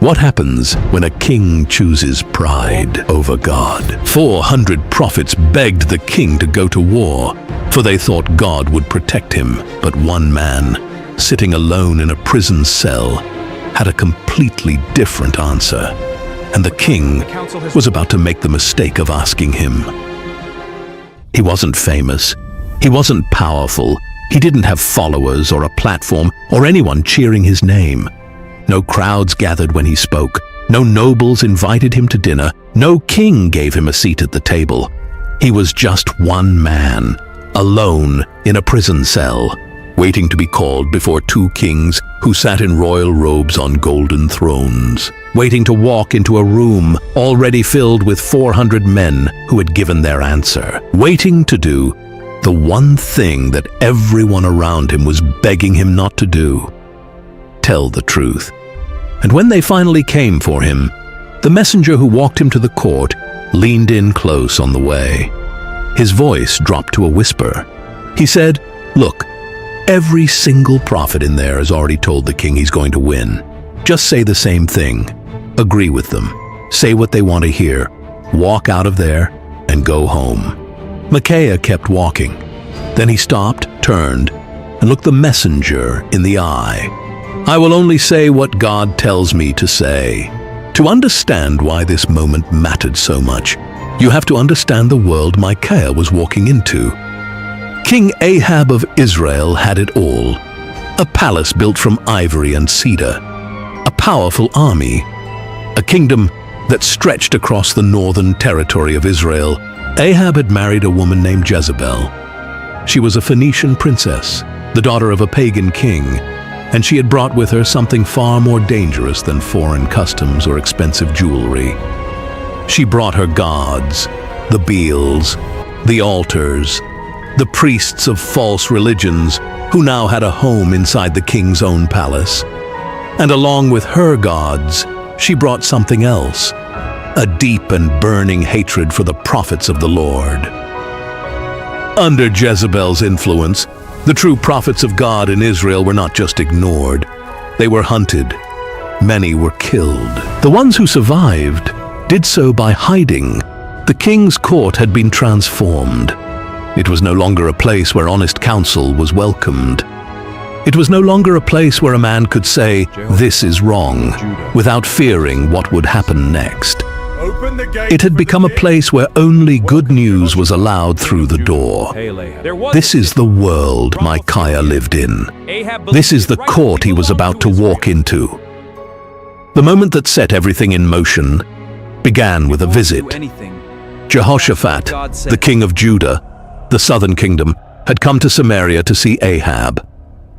What happens when a king chooses pride over God? 400 prophets begged the king to go to war, for they thought God would protect him. But one man, sitting alone in a prison cell, had a completely different answer. And the king was about to make the mistake of asking him. He wasn't famous. He wasn't powerful. He didn't have followers or a platform or anyone cheering his name. No crowds gathered when he spoke. No nobles invited him to dinner. No king gave him a seat at the table. He was just one man, alone in a prison cell, waiting to be called before two kings who sat in royal robes on golden thrones, waiting to walk into a room already filled with 400 men who had given their answer, waiting to do the one thing that everyone around him was begging him not to do: tell the truth. And when they finally came for him, the messenger who walked him to the court leaned in close on the way. His voice dropped to a whisper. He said, "Look, every single prophet in there has already told the king he's going to win. Just say the same thing. Agree with them. Say what they want to hear. Walk out of there and go home." Micaiah kept walking. Then he stopped, turned, and looked the messenger in the eye. "I will only say what God tells me to say." To understand why this moment mattered so much, you have to understand the world Micaiah was walking into. King Ahab of Israel had it all. A palace built from ivory and cedar. A powerful army. A kingdom that stretched across the northern territory of Israel. Ahab had married a woman named Jezebel. She was a Phoenician princess, the daughter of a pagan king, and she had brought with her something far more dangerous than foreign customs or expensive jewelry. She brought her gods, the Baals, the altars, the priests of false religions who now had a home inside the king's own palace. And along with her gods, she brought something else, a deep and burning hatred for the prophets of the Lord. Under Jezebel's influence, the true prophets of God in Israel were not just ignored, they were hunted. Many were killed. The ones who survived did so by hiding. The king's court had been transformed. It was no longer a place where honest counsel was welcomed. It was no longer a place where a man could say, "This is wrong," without fearing what would happen next. It had become a place where only good news was allowed through the door. This is the world Micaiah lived in. This is the court he was about to walk into. The moment that set everything in motion began with a visit. Jehoshaphat, the king of Judah, the southern kingdom, had come to Samaria to see Ahab.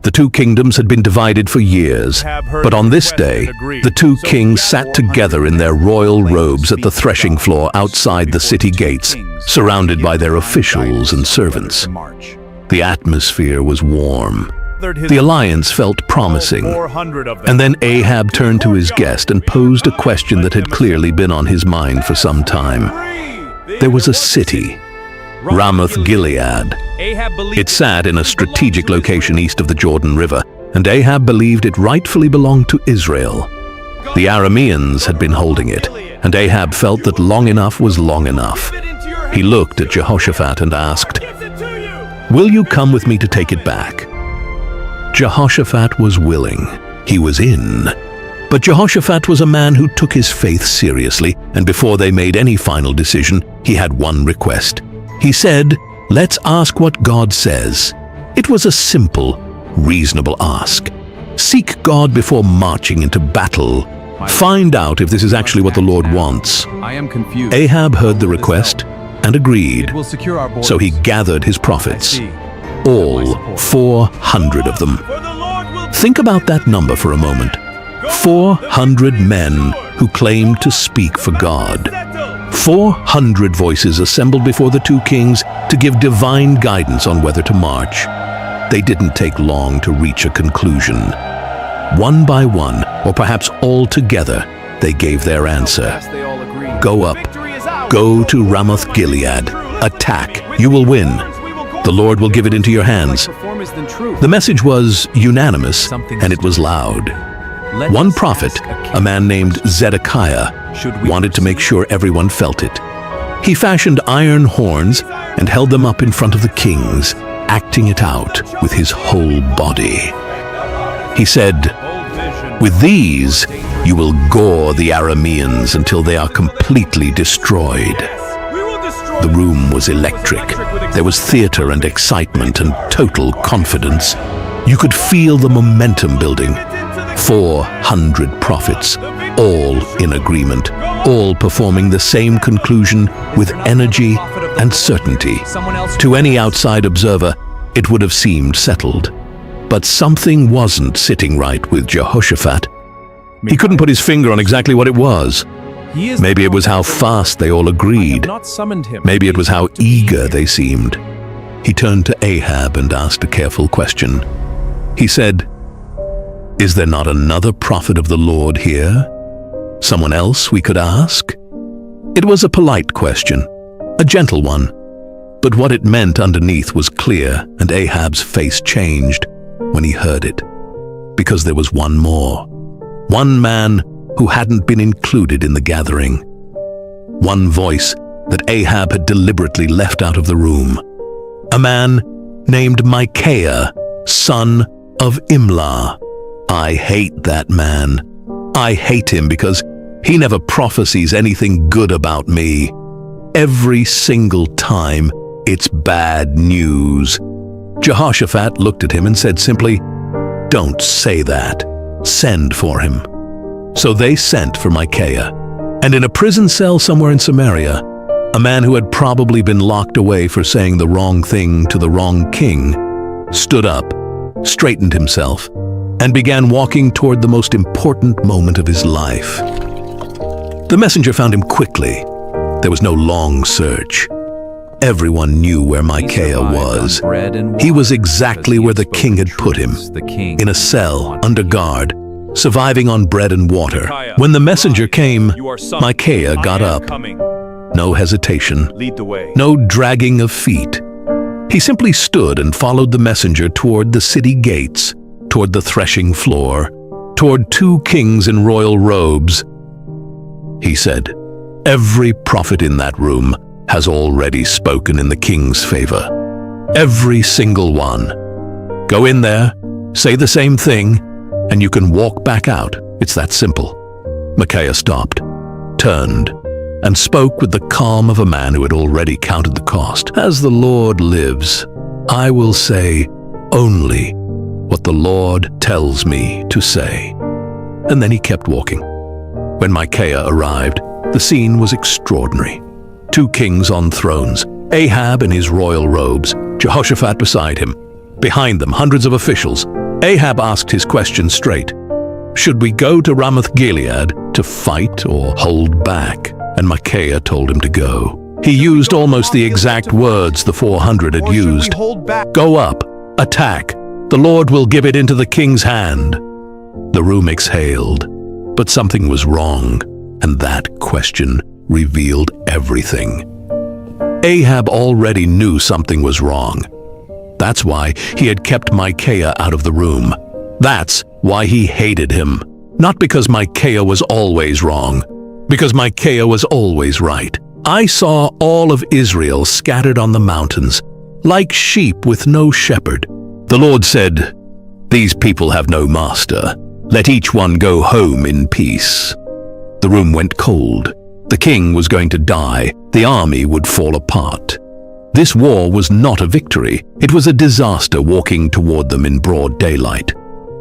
The two kingdoms had been divided for years, but on this day, the two kings sat together in their royal robes at the threshing floor outside the city gates, surrounded by their officials and servants. The atmosphere was warm. The alliance felt promising. And then Ahab turned to his guest and posed a question that had clearly been on his mind for some time. There was a city, Ramoth-Gilead. It sat in a strategic location east of the Jordan River, and Ahab believed it rightfully belonged to Israel. The Arameans had been holding it, and Ahab felt that long enough was long enough. He looked at Jehoshaphat and asked, "Will you come with me to take it back?" Jehoshaphat was willing. He was in. But Jehoshaphat was a man who took his faith seriously, and before they made any final decision, he had one request. He said, "Let's ask what God says." It was a simple, reasonable ask. Seek God before marching into battle. Find out if this is actually what the Lord wants. Ahab heard the request and agreed. So he gathered his prophets, all 400 of them. Think about that number for a moment. 400 men who claimed to speak for God. 400 voices assembled before the two kings to give divine guidance on whether to march. They didn't take long to reach a conclusion. One by one, or perhaps all together, they gave their answer. Go up. Go to Ramoth-Gilead. Attack. You will win. The Lord will give it into your hands. The message was unanimous, and it was loud. One prophet, a man named Zedekiah, wanted to make sure everyone felt it. He fashioned iron horns and held them up in front of the kings, acting it out with his whole body. He said, "With these, you will gore the Arameans until they are completely destroyed." The room was electric. There was theater and excitement and total confidence. You could feel the momentum building. 400 prophets, all in agreement, all performing the same conclusion with energy and certainty. To any outside observer, it would have seemed settled. But something wasn't sitting right with Jehoshaphat. He couldn't put his finger on exactly what it was. Maybe it was how fast they all agreed. Maybe it was how eager they seemed. He turned to Ahab and asked a careful question. He said, "Is there not another prophet of the Lord here? Someone else we could ask?" It was a polite question, a gentle one, but what it meant underneath was clear, and Ahab's face changed when he heard it. Because there was one more. One man who hadn't been included in the gathering. One voice that Ahab had deliberately left out of the room. A man named Micaiah, son of Imlah. I hate that man. I hate him because he never prophesies anything good about me. Every single time, it's bad news. Jehoshaphat looked at him and said simply, "Don't say that. Send for him." So they sent for Micaiah, and in a prison cell somewhere in Samaria, a man who had probably been locked away for saying the wrong thing to the wrong king, stood up, straightened himself, and began walking toward the most important moment of his life. The messenger found him quickly. There was no long search. Everyone knew where Micaiah was. He was exactly where the king had put him, in a cell, under guard, surviving on bread and water. When the messenger came, Micaiah got up. No hesitation, no dragging of feet. He simply stood and followed the messenger toward the city gates, toward the threshing floor, toward two kings in royal robes. He said, "Every prophet in that room has already spoken in the king's favor. Every single one. Go in there, say the same thing, and you can walk back out. It's that simple." Micaiah stopped, turned, and spoke with the calm of a man who had already counted the cost. "As the Lord lives, I will say only what the Lord tells me to say." And then he kept walking. When Micaiah arrived, the scene was extraordinary. Two kings on thrones, Ahab in his royal robes, Jehoshaphat beside him. Behind them, hundreds of officials. Ahab asked his question straight. Should we go to Ramoth-Gilead to fight or hold back? And Micaiah told him to go. He used almost the exact words the 400 had used. "Go up, attack. The Lord will give it into the king's hand." The room exhaled, but something was wrong, and that question revealed everything. Ahab already knew something was wrong. That's why he had kept Micaiah out of the room. That's why he hated him. Not because Micaiah was always wrong, because Micaiah was always right. "I saw all of Israel scattered on the mountains, like sheep with no shepherd. The Lord said, 'These people have no master. Let each one go home in peace.'" The room went cold. The king was going to die. The army would fall apart. This war was not a victory. It was a disaster walking toward them in broad daylight.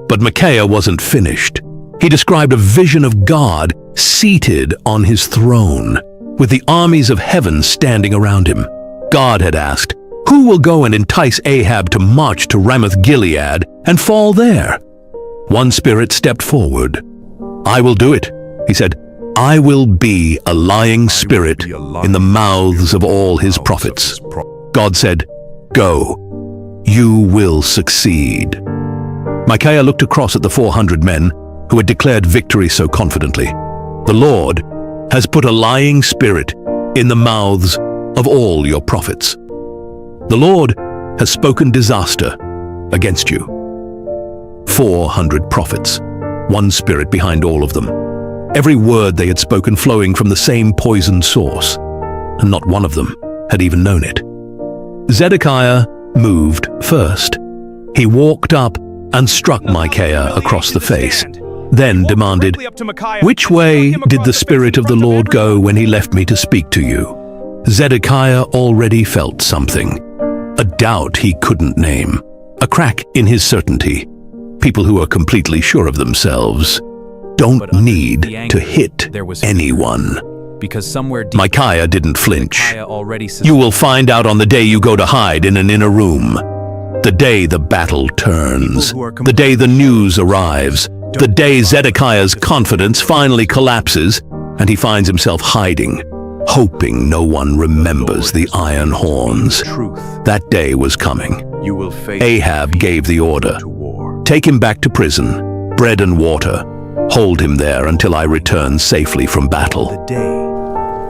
But Micaiah wasn't finished. He described a vision of God seated on his throne, with the armies of heaven standing around him. God had asked, "Who will go and entice Ahab to march to Ramoth-Gilead and fall there?" One spirit stepped forward. "I will do it," he said. "I will be a lying spirit in the mouths of all his prophets." God said, "Go. You will succeed." Micaiah looked across at the 400 men who had declared victory so confidently. "The Lord has put a lying spirit in the mouths of all your prophets. The Lord has spoken disaster against you." 400 prophets, one spirit behind all of them. Every word they had spoken flowing from the same poisoned source, and not one of them had even known it. Zedekiah moved first. He walked up and struck Micaiah across the face, then demanded, "Which way did the Spirit of the Lord go when he left me to speak to you?" Zedekiah already felt something, a doubt he couldn't name, a crack in his certainty. People who are completely sure of themselves don't need to hit anyone. Micaiah didn't flinch. "You will find out on the day you go to hide in an inner room. The day the battle turns, the day the news arrives, the day Zedekiah's confidence finally collapses and he finds himself hiding, hoping no one remembers the iron horns." That day was coming. Ahab gave the order, "Take him back to prison, bread and water. Hold him there until I return safely from battle."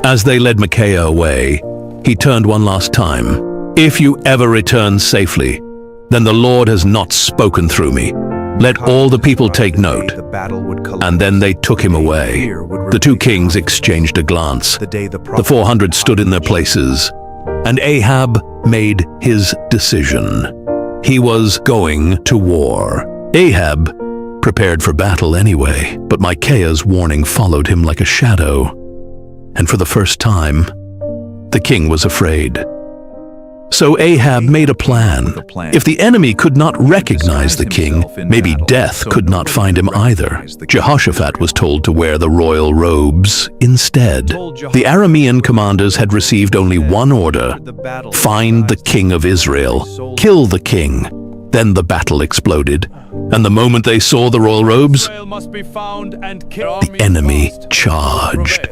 As they led Micaiah away, he turned one last time. "If you ever return safely, then the Lord has not spoken through me. Let all the people take note." And then they took him away. The two kings exchanged a glance. The 400 stood in their places, and Ahab made his decision. He was going to war. Ahab prepared for battle anyway, but Micaiah's warning followed him like a shadow. And for the first time, the king was afraid. So Ahab made a plan. If the enemy could not recognize the king, maybe death could not find him either. Jehoshaphat was told to wear the royal robes instead. The Aramean commanders had received only one order: find the king of Israel, kill the king. Then the battle exploded, and the moment they saw the royal robes, the enemy charged.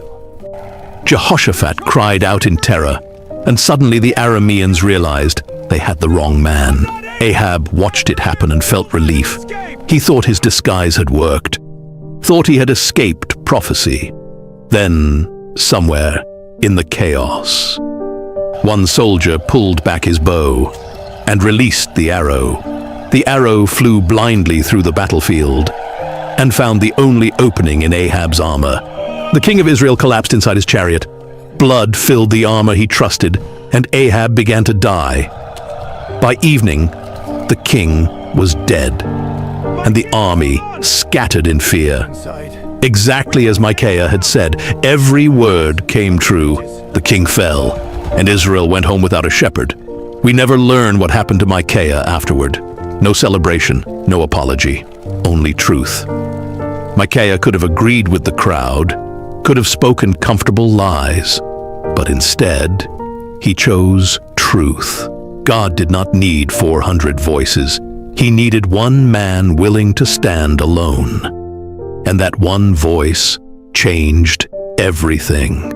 Jehoshaphat cried out in terror, and suddenly the Arameans realized they had the wrong man. Ahab watched it happen and felt relief. He thought his disguise had worked, thought he had escaped prophecy. Then, somewhere in the chaos, one soldier pulled back his bow and released the arrow. The arrow flew blindly through the battlefield and found the only opening in Ahab's armor. The king of Israel collapsed inside his chariot. Blood filled the armor he trusted, and Ahab began to die. By evening, the king was dead, and the army scattered in fear. Exactly as Micaiah had said, every word came true. The king fell, and Israel went home without a shepherd. We never learn what happened to Micaiah afterward. No celebration, no apology, only truth. Micaiah could have agreed with the crowd, could have spoken comfortable lies, but instead, he chose truth. God did not need 400 voices. He needed one man willing to stand alone. And that one voice changed everything.